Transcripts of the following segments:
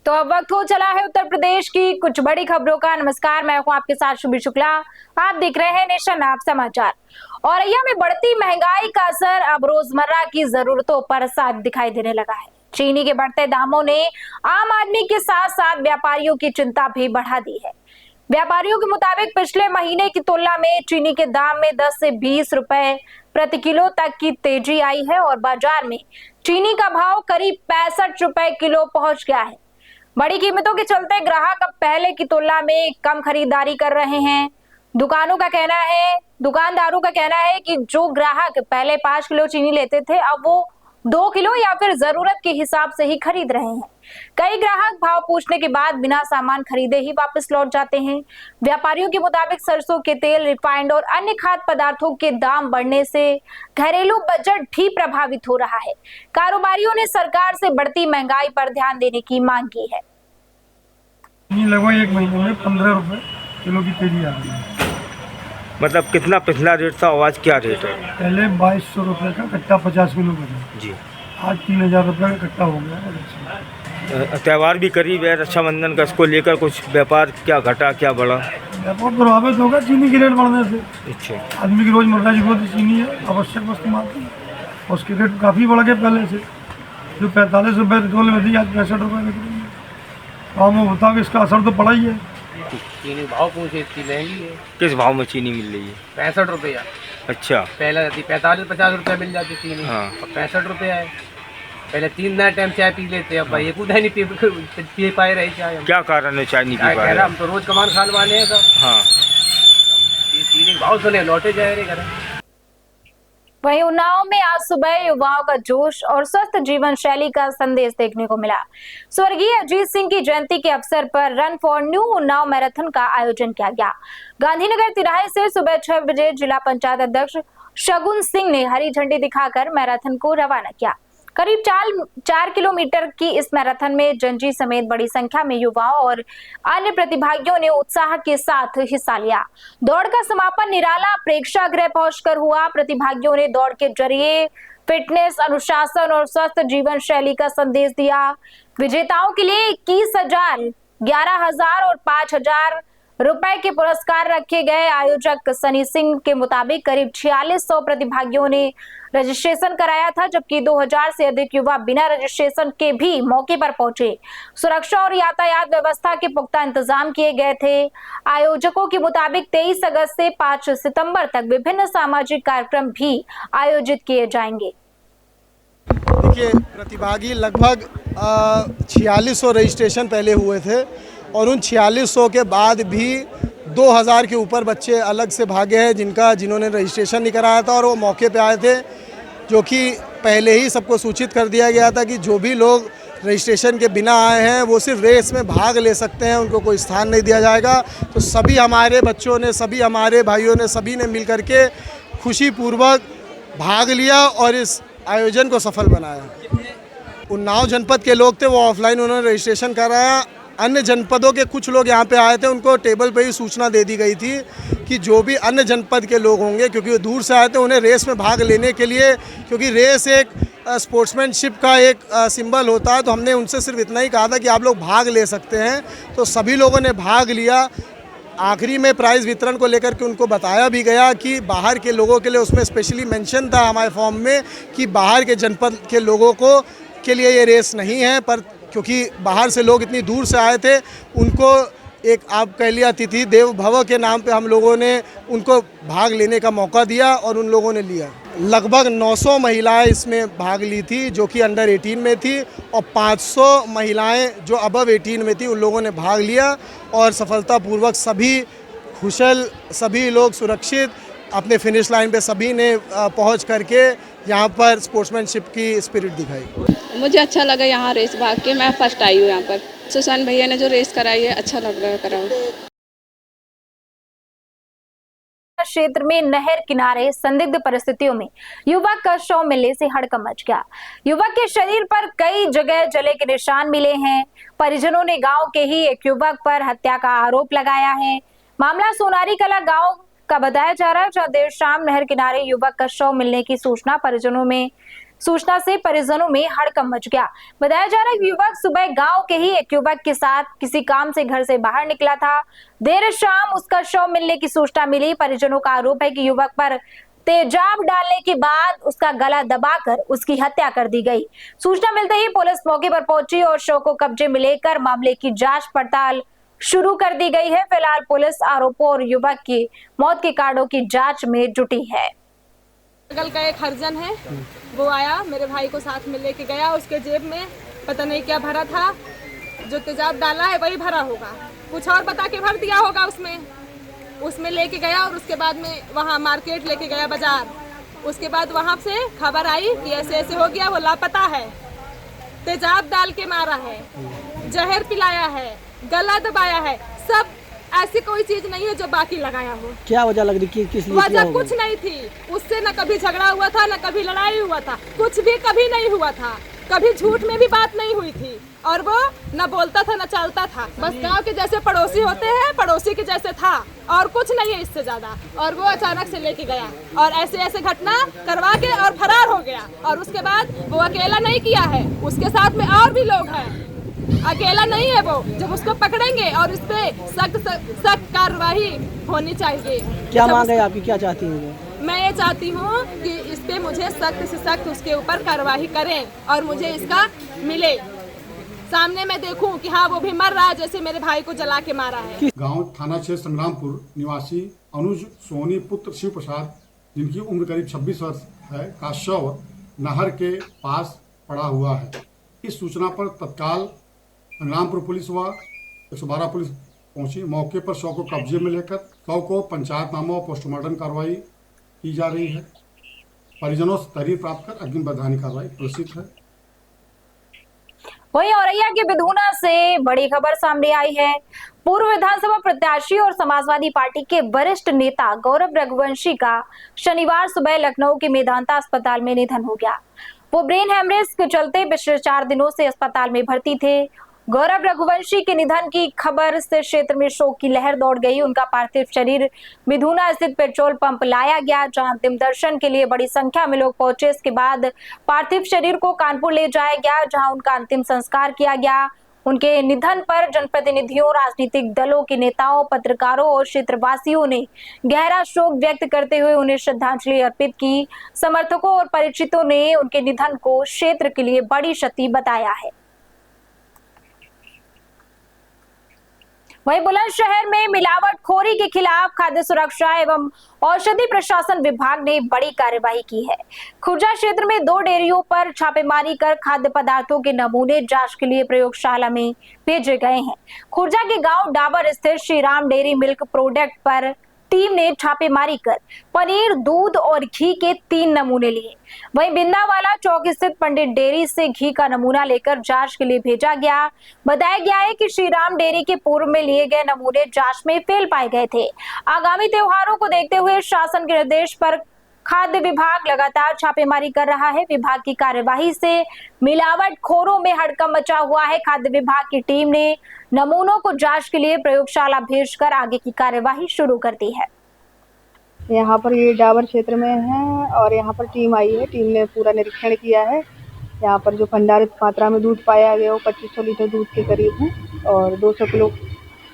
तो अब वक्त हो चला है उत्तर प्रदेश की कुछ बड़ी खबरों का। नमस्कार, मैं हूं आपके साथ शुभी शुक्ला। आप देख रहे हैं नेशन आप समाचार। औरैया में बढ़ती महंगाई का असर अब रोजमर्रा की जरूरतों पर साफ दिखाई देने लगा है। चीनी के बढ़ते दामों ने आम आदमी के साथ साथ व्यापारियों की चिंता भी बढ़ा दी है। व्यापारियों के मुताबिक पिछले महीने की तुलना में चीनी के दाम में 10 से 20 रुपए प्रति किलो तक की तेजी आई है और बाजार में चीनी का भाव करीब 65 रुपए किलो पहुंच गया है। बड़ी कीमतों के चलते ग्राहक अब पहले की तुलना में कम खरीदारी कर रहे हैं। दुकानदारों का कहना है कि जो ग्राहक पहले 5 किलो चीनी लेते थे, अब वो 2 किलो या फिर जरूरत के हिसाब से ही खरीद रहे हैं। कई ग्राहक भाव पूछने के बाद बिना सामान खरीदे ही वापस लौट जाते हैं। व्यापारियों के मुताबिक सरसों के तेल, रिफाइंड और अन्य खाद्य पदार्थों के दाम बढ़ने से घरेलू बजट भी प्रभावित हो रहा है। कारोबारियों ने सरकार से बढ़ती महंगाई पर ध्यान देने की मांग की है। लगभग एक महीने में 15 रुपए किलो की तेजी आ गई है। मतलब कितना पिछला रेट था और आज क्या रेट है? पहले 2200 रुपये का कट्टा 50 किलो का था जी, आज 3000 रुपये का कट्टा हो गया। त्यौहार भी करीब है, रक्षाबंधन का, इसको लेकर कुछ व्यापार क्या घटा क्या बढ़ा? व्यापार प्रभावित होगा चीनी की रेट बढ़ने से। अच्छा, आदमी की रोजमर्रा की जरूरत चीनी है, आवश्यक वस्तु मानती है, उसके रेट काफ़ी बढ़ गए पहले से। जो 45 रुपये रिटेल में थी आज 65 रुपये बिक रही है। तो हम बताओ कि इसका असर तो पड़ा ही है। चीनी भाव पूछे इतनी महंगी है। किस भाव में चीनी मिल रही है? 65 रुपया। अच्छा, पहले रहती 45-50 रुपया मिल जाती चीनी। हाँ। अब 65 रुपया है। पहले 3 टाइम चाय पी लेते, अब भाई खुद नहीं पी पाए रही चाय। क्या कारण है चाय नहीं क्या पी पा कह रहा, रहे? हम तो रोज कमान खान वाले हैं सब। हाँ, चीनी भाव सुने लौटे जाए रे घर। वहीं उन्नाव में आज सुबह युवाओं का जोश और स्वस्थ जीवन शैली का संदेश देखने को मिला। स्वर्गीय अजीत सिंह की जयंती के अवसर पर run for new Unnao marathon का आयोजन किया गया। गांधीनगर तिराहे से सुबह 6 बजे जिला पंचायत अध्यक्ष शगुन सिंह ने हरी झंडी दिखाकर मैराथन को रवाना किया। करीब 4 किलोमीटर की इस मैराथन में जनजी समेत बड़ी संख्या में युवाओं और अन्य प्रतिभागियों ने उत्साह के साथ हिस्सा लिया। दौड़ का समापन निराला प्रेक्षागृह पहुंचकर हुआ। प्रतिभागियों ने दौड़ के जरिए फिटनेस, अनुशासन और स्वस्थ जीवन शैली का संदेश दिया। विजेताओं के लिए 21,000, 11,000 और 5,000 रुपए के पुरस्कार रखे गए। आयोजक सनी सिंह के मुताबिक करीब 4600 प्रतिभागियों ने रजिस्ट्रेशन कराया था, जबकि 2000 से अधिक युवा बिना रजिस्ट्रेशन के भी मौके पर पहुंचे। सुरक्षा और यातायात व्यवस्था के पुख्ता इंतजाम किए गए थे। आयोजकों के मुताबिक 23 अगस्त से 5 सितंबर तक विभिन्न सामाजिक कार्यक्रम भी आयोजित किए जाएंगे। देखिए, प्रतिभागी लगभग 4600 रजिस्ट्रेशन पहले हुए थे और उन 4600 के बाद भी 2000 के ऊपर बच्चे अलग से भागे हैं जिन्होंने रजिस्ट्रेशन नहीं कराया था और वो मौके पे आए थे, जो कि पहले ही सबको सूचित कर दिया गया था कि जो भी लोग रजिस्ट्रेशन के बिना आए हैं वो सिर्फ रेस में भाग ले सकते हैं, उनको कोई स्थान नहीं दिया जाएगा। तो सभी हमारे बच्चों ने, सभी हमारे भाइयों ने, सभी ने मिल करके खुशीपूर्वक भाग लिया और इस आयोजन को सफल बनाया। उन्नाव जनपद के लोग थे, वो ऑफलाइन उन्होंने रजिस्ट्रेशन कराया। अन्य जनपदों के कुछ लोग यहाँ पे आए थे, उनको टेबल पे ही सूचना दे दी गई थी कि जो भी अन्य जनपद के लोग होंगे, क्योंकि वो दूर से आए थे, उन्हें रेस में भाग लेने के लिए, क्योंकि रेस एक स्पोर्ट्समैनशिप का एक सिंबल होता है, तो हमने उनसे सिर्फ इतना ही कहा था कि आप लोग भाग ले सकते हैं। तो सभी लोगों ने भाग लिया। आखिरी में प्राइज़ वितरण को लेकर के उनको बताया भी गया कि बाहर के लोगों के लिए, उसमें स्पेशली मेंशन था हमारे फॉर्म में कि बाहर के जनपद के लोगों को के लिए ये रेस नहीं है, पर क्योंकि बाहर से लोग इतनी दूर से आए थे, उनको एक आप कह लिया अतिथि देव भव के नाम पे हम लोगों ने उनको भाग लेने का मौका दिया और उन लोगों ने लिया। लगभग 900 महिलाएं इसमें भाग ली थी जो कि अंडर 18 में थी, और 500 महिलाएं जो अबव 18 में थी, उन लोगों ने भाग लिया और सफलतापूर्वक सभी कुशल, सभी लोग सुरक्षित अपने फिनिश लाइन पे सभी ने पहुंच करके यहाँ पर स्पोर्ट्समैनशिप की स्पिरिट दिखाई। मुझे अच्छा लगा यहाँ रेस भाग के। मैं फर्स्ट आई हूँ यहाँ पर। सुशांत भैया ने जो रेस कराई है, अच्छा लग रहा है कराओ। क्षेत्र में नहर किनारे संदिग्ध परिस्थितियों में युवक का शव मिलने से हड़कंप मच गया। युवक के शरीर पर कई जगह जले के निशान मिले हैं। परिजनों ने गांव के ही एक युवक पर हत्या का आरोप लगाया है। मामला सोनारी कला गांव का बताया जा रहा है, जहां देर शाम नहर किनारे युवक का शव मिलने की सूचना परिजनों में सूचना से परिजनों में हड़कंप मच गया। बताया जा रहा है युवक सुबह गांव के ही एक युवक के साथ किसी काम से घर से बाहर निकला था। देर शाम उसका शव मिलने की सूचना मिली। परिजनों का आरोप है कि युवक पर तेजाब डालने के बाद उसका गला दबाकर उसकी हत्या कर दी गई। सूचना मिलते ही पुलिस मौके पर पहुंची और शव को कब्जे में लेकर मामले की जांच पड़ताल शुरू कर दी गई है। फिलहाल पुलिस आरोपों और युवक की मौत के कारणों की जांच में जुटी है। बगल का एक हरिजन है, वो आया, मेरे भाई को साथ में लेके गया। उसके जेब में पता नहीं क्या भरा था, जो तेजाब डाला है वही भरा होगा, कुछ और बता के भर दिया होगा उसमें लेके गया। और उसके बाद में वहाँ मार्केट लेके गया, बाजार। उसके बाद वहाँ से खबर आई कि ऐसे ऐसे हो गया, वो लापता है, तेजाब डाल के मारा है, जहर पिलाया है, गला दबाया है। सब ऐसी कोई चीज नहीं है जो बाकी लगाया हो। क्या वजह लग रही, किस लिए वजह कुछ नहीं थी, उससे न कभी झगड़ा हुआ था, न कभी लड़ाई हुआ था, कुछ भी कभी नहीं हुआ था, कभी झूठ में भी बात नहीं हुई थी। और वो न बोलता था न चलता था, बस गांव के जैसे पड़ोसी होते हैं, पड़ोसी के जैसे था, और कुछ नहीं है इससे ज्यादा। और वो अचानक से लेके गया और ऐसे ऐसे घटना करवा के और फरार हो गया। और उसके बाद वो अकेला नहीं किया है, उसके साथ में और भी लोग हैं, अकेला नहीं है वो। जब उसको पकड़ेंगे और इस पे सख्त कार्रवाई होनी चाहिए। क्या मांग है आपकी, क्या चाहती हैं? मैं ये चाहती हूँ कि इस पे मुझे सख्त से सख्त उसके ऊपर कार्रवाई करें और मुझे इसका मिले, सामने मैं देखूं कि हाँ वो भी मर रहा है जैसे मेरे भाई को जला के मारा है। गांव थाना क्षेत्र संग्रामपुर निवासी अनुज सोनी पुत्र शिव प्रसाद, जिनकी उम्र करीब 26 वर्ष है, का शव नहर के पास पड़ा हुआ है। इस सूचना पर तत्काल संग्रामपुर पुलिस व 112 पुलिस पहुंची। मौके पर शव को कब्जे में लेकर शव को पंचायतनामा और पोस्टमार्टम कार्रवाई की जा रही है। परिजनों से तहरीर प्राप्त कर अग्रिम वैधानिक कार्रवाई प्रस्तुत है। वहीं औरैया के बिधूना से बड़ी खबर सामने आई है। पूर्व विधानसभा प्रत्याशी और समाजवादी पार्टी के वरिष्ठ नेता गौरव रघुवंशी का शनिवार सुबह लखनऊ के मेदांता अस्पताल में निधन हो गया। वो ब्रेन हेमरेज के चलते पिछले 4 दिनों से अस्पताल में भर्ती थे। गौरव रघुवंशी के निधन की खबर से क्षेत्र में शोक की लहर दौड़ गई। उनका पार्थिव शरीर बिधूना स्थित पेट्रोल पंप लाया गया, जहां अंतिम दर्शन के लिए बड़ी संख्या में लोग पहुंचे। इसके बाद पार्थिव शरीर को कानपुर ले जाया गया, जहां उनका अंतिम संस्कार किया गया। उनके निधन पर जनप्रतिनिधियों, राजनीतिक दलों के नेताओं, पत्रकारों और क्षेत्रवासियों ने गहरा शोक व्यक्त करते हुए उन्हें श्रद्धांजलि अर्पित की। समर्थकों और परिचितों ने उनके निधन को क्षेत्र के लिए बड़ी क्षति बताया है। वहीं बुलंदशहर में मिलावटखोरी के खिलाफ खाद्य सुरक्षा एवं औषधि प्रशासन विभाग ने बड़ी कार्यवाही की है। खुर्जा क्षेत्र में 2 डेयरियों पर छापेमारी कर खाद्य पदार्थों के नमूने जांच के लिए प्रयोगशाला में भेजे गए हैं। खुर्जा के गांव डाबर स्थित Shri Ram dairy milk product पर टीम ने छापेमारी कर पनीर, दूध और घी के 3 नमूने लिए। वहीं बिंदावाला चौक स्थित पंडित डेयरी से घी का नमूना लेकर जांच के लिए भेजा गया। बताया गया है कि श्री राम डेयरी के पूर्व में लिए गए नमूने जांच में फेल पाए गए थे। आगामी त्योहारों को देखते हुए शासन के निर्देश पर खाद्य विभाग लगातार छापेमारी कर रहा है। विभाग की कार्यवाही से मिलावटखोरों में हड़कंप मचा हुआ है। खाद्य विभाग की टीम ने नमूनों को जांच के लिए प्रयोगशाला भेजकर आगे की कार्यवाही शुरू कर दी है। यहाँ पर ये डाबर क्षेत्र में है और यहाँ पर टीम आई है। टीम ने पूरा निरीक्षण किया है। यहाँ पर जो भंडारित मात्रा में दूध पाया गया वो 2500 लीटर दूध के करीब है और 200 किलो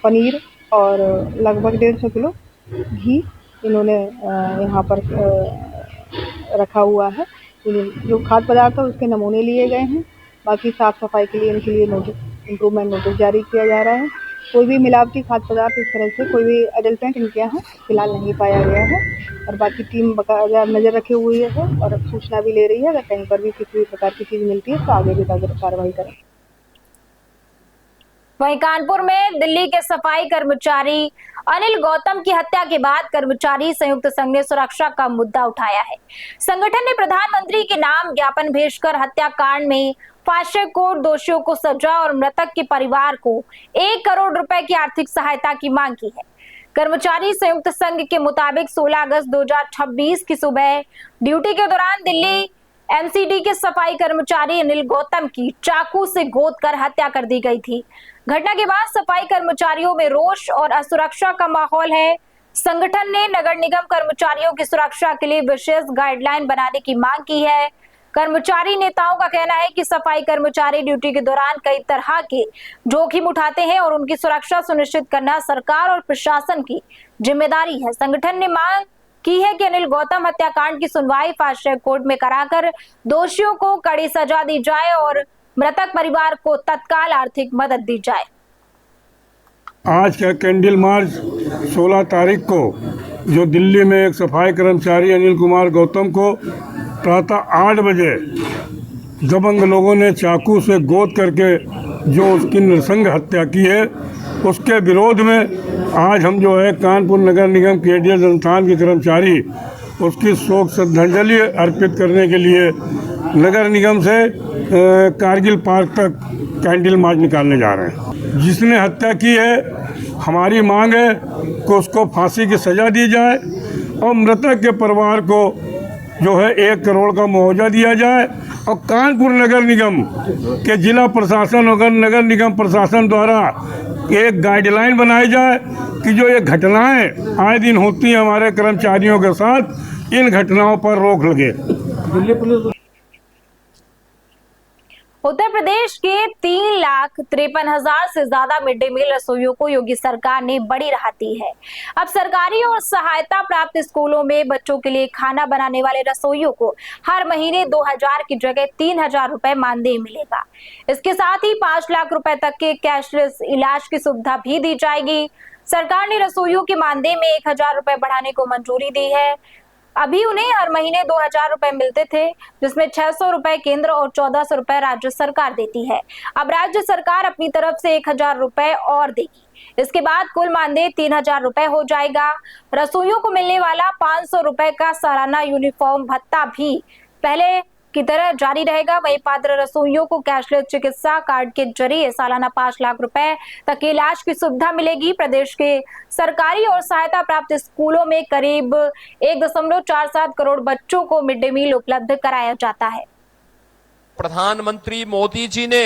पनीर और लगभग 150 किलो घी इन्होंने यहाँ पर रखा हुआ है। जो खाद्य पदार्थ है उसके नमूने लिए गए हैं। बाकी साफ सफाई के लिए इनके लिए इम्प्रूवमेंट नोटिस जारी किया जा रहा है। कोई भी मिलावटी खाद्य पदार्थ इस तरह से कोई भी एडल्ट्रेंट इनके यहाँ फिलहाल नहीं पाया गया है और बाकी टीम बकायदा नज़र रखे हुई है और सूचना भी ले रही है। अगर कहीं पर भी किसी भी प्रकार की चीज़ मिलती है तो आगे भी कार्रवाई करें। वहीं कानपुर में दिल्ली के सफाई कर्मचारी अनिल गौतम की हत्या के बाद कर्मचारी संयुक्त संघ ने सुरक्षा का मुद्दा उठाया है। संगठन ने प्रधानमंत्री के नाम ज्ञापन भेजकर हत्याकांड में फांसी कोर्ट दोषियों को सजा और मृतक के परिवार को 1 करोड़ रुपए की आर्थिक सहायता की मांग की है। कर्मचारी संयुक्त संघ के मुताबिक 16 अगस्त 2026 की सुबह ड्यूटी के दौरान दिल्ली एमसीडी के सफाई कर्मचारी अनिल गौतम की चाकू से गोदकर हत्या कर दी गई थी। घटना के बाद सफाई कर्मचारियों में रोष और असुरक्षा का माहौल है। संगठन ने नगर निगम कर्मचारियों की सुरक्षा के लिए विशेष गाइडलाइन बनाने की मांग की है। कर्मचारी नेताओं का कहना है कि सफाई कर्मचारी ड्यूटी के दौरान कई तरह के जोखिम उठाते हैं और उनकी सुरक्षा सुनिश्चित करना सरकार और प्रशासन की जिम्मेदारी है। संगठन ने मांग की है कि अनिल गौतम हत्याकांड की सुनवाई फास्ट ट्रैक कोर्ट में कराकर दोषियों को कड़ी सजा दी जाए और मृतक परिवार को तत्काल आर्थिक मदद दी जाए। आज का कैंडल मार्च 16 तारीख को जो दिल्ली में एक सफाई कर्मचारी अनिल कुमार गौतम को प्रातः 8 बजे दबंग लोगों ने चाकू से गोद करके जो उसकी नृशंस हत्या की है, उसके विरोध में आज हम जो है कानपुर नगर निगम केडीएल संस्थान के कर्मचारी उसकी शोक श्रद्धांजलि अर्पित करने के लिए नगर निगम से कारगिल पार्क तक कैंडल मार्च निकालने जा रहे हैं। जिसने हत्या की है, हमारी मांग है कि उसको फांसी की सज़ा दी जाए और मृतक के परिवार को जो है 1 करोड़ का मुआवजा दिया जाए और कानपुर नगर निगम के जिला प्रशासन और नगर निगम प्रशासन द्वारा एक गाइडलाइन बनाई जाए कि जो ये घटनाएं आए दिन होती हैं हमारे कर्मचारियों के साथ, इन घटनाओं पर रोक लगे। उत्तर प्रदेश के 3,53,000 से ज्यादा मिड डे मील रसोइयों को योगी सरकार ने बड़ी राहत दी है। अब सरकारी और सहायता प्राप्त स्कूलों में बच्चों के लिए खाना बनाने वाले रसोइयों को हर महीने 2,000 की जगह 3,000 रुपए मानदेय मिलेगा। इसके साथ ही 5 लाख रुपए तक के कैशलेस इलाज की सुविधा भी दी जाएगी। सरकार ने रसोइयों के मानदेय में 1,000 रुपए बढ़ाने को मंजूरी दी है। अभी उन्हें हर महीने 2,000 रुपए मिलते थे, जिसमें 600 रुपए केंद्र और 1,400 रुपए राज्य सरकार देती है। अब राज्य सरकार अपनी तरफ से 1,000 रुपए और देगी। इसके बाद कुल मानदेय 3,000 रुपए हो जाएगा। रसोइयों को मिलने वाला 500 रुपए का सालाना यूनिफॉर्म भत्ता भी पहले की तरह जारी रहेगा। वहीं पात्र रसोइयों को कैशलेस चिकित्सा कार्ड के जरिए सालाना 5 लाख रुपए तक के इलाज की सुविधा मिलेगी। प्रदेश के सरकारी और सहायता प्राप्त स्कूलों में करीब 1.47 करोड़ बच्चों को मिड डे मील उपलब्ध कराया जाता है। प्रधानमंत्री मोदी जी ने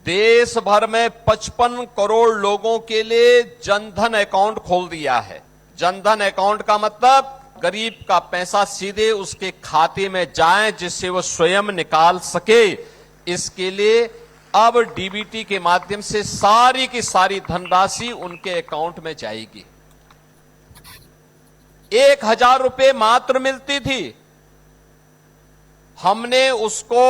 देश भर में 55 करोड़ लोगों के लिए जनधन अकाउंट खोल दिया है। जनधन अकाउंट का मतलब गरीब का पैसा सीधे उसके खाते में जाए, जिससे वो स्वयं निकाल सके। इसके लिए अब डीबीटी के माध्यम से सारी की सारी धनराशि उनके अकाउंट में जाएगी। 1,000 रुपए मात्र मिलती थी, हमने उसको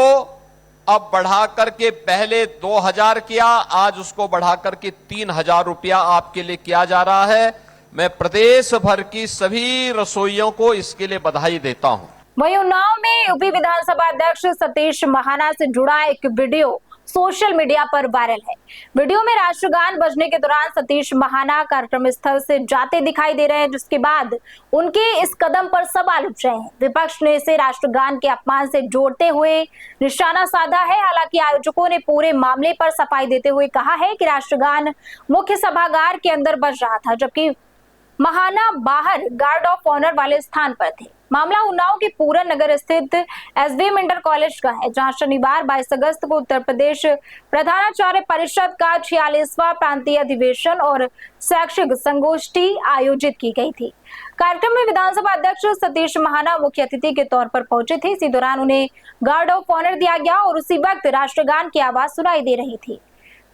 अब बढ़ा करके पहले 2,000 किया, आज उसको बढ़ा करके 3,000 रुपया आपके लिए किया जा रहा है। मैं प्रदेश भर की सभी रसोइयों को इसके लिए बधाई देता हूं। वहीं उन्नाव में यूपी विधानसभा अध्यक्ष सतीश महाना से जुड़ा एक वीडियो सोशल मीडिया पर वायरल है। वीडियो में राष्ट्रगान बजने के दौरान सतीश महाना कार्यक्रम स्थल से जाते दिखाई दे रहे हैं, जिसके बाद उनके इस कदम पर सवाल उठ रहे हैं। विपक्ष ने इसे राष्ट्रगान के अपमान से जोड़ते हुए निशाना साधा है। हालांकि आयोजकों ने पूरे मामले पर सफाई देते हुए कहा है कि राष्ट्रगान मुख्य सभागार के अंदर बज रहा था, जबकि महाना बाहर गार्ड ऑफ ऑनर वाले स्थान पर थे। मामला उन्नाव के पूरन नगर स्थित एसवीएम इंटर कॉलेज का है, जहां शनिवार 22 अगस्त को उत्तर प्रदेश प्रधानाचार्य परिषद का 46वां प्रांतीय अधिवेशन और शैक्षिक संगोष्ठी आयोजित की गई थी। कार्यक्रम में विधानसभा अध्यक्ष सतीश महाना मुख्य अतिथि के तौर पर पहुंचे थे। इसी दौरान उन्हें गार्ड ऑफ ऑनर दिया गया और उसी वक्त राष्ट्रगान की आवाज सुनाई दे रही थी।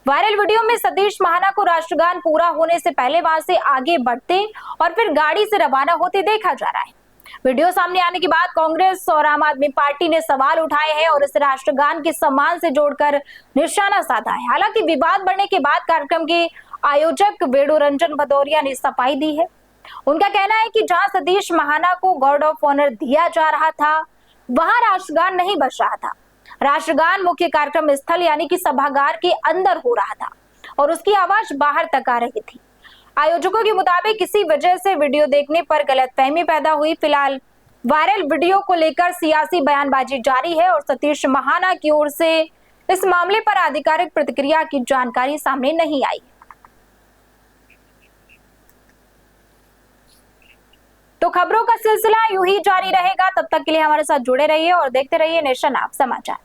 वायरल वीडियो में सतीश महाना को राष्ट्रगान पूरा होने से पहले वहां से आगे बढ़ते और फिर गाड़ी से रवाना होते देखा जा रहा है। वीडियो सामने आने के बाद कांग्रेस और आम आदमी पार्टी ने सवाल उठाए हैं और इस राष्ट्रगान के सम्मान से जोड़कर निशाना साधा है। हालांकि विवाद बढ़ने के बाद कार्यक्रम के आयोजक वेणु रंजन भदौरिया ने सफाई दी है। उनका कहना है कि जहां सतीश महाना को गार्ड ऑफ ऑनर दिया जा रहा था, वहां राष्ट्रगान नहीं बज रहा था। राष्ट्रगान मुख्य कार्यक्रम स्थल यानी कि सभागार के अंदर हो रहा था और उसकी आवाज बाहर तक आ रही थी। आयोजकों के मुताबिक किसी वजह से वीडियो देखने पर गलतफहमी पैदा हुई। फिलहाल वायरल वीडियो को लेकर सियासी बयानबाजी जारी है और सतीश महाना की ओर से इस मामले पर आधिकारिक प्रतिक्रिया की जानकारी सामने नहीं आई। तो खबरों का सिलसिला यूं ही जारी रहेगा। तब तक के लिए हमारे साथ जुड़े रहिए और देखते रहिए नेशन आप समाचार।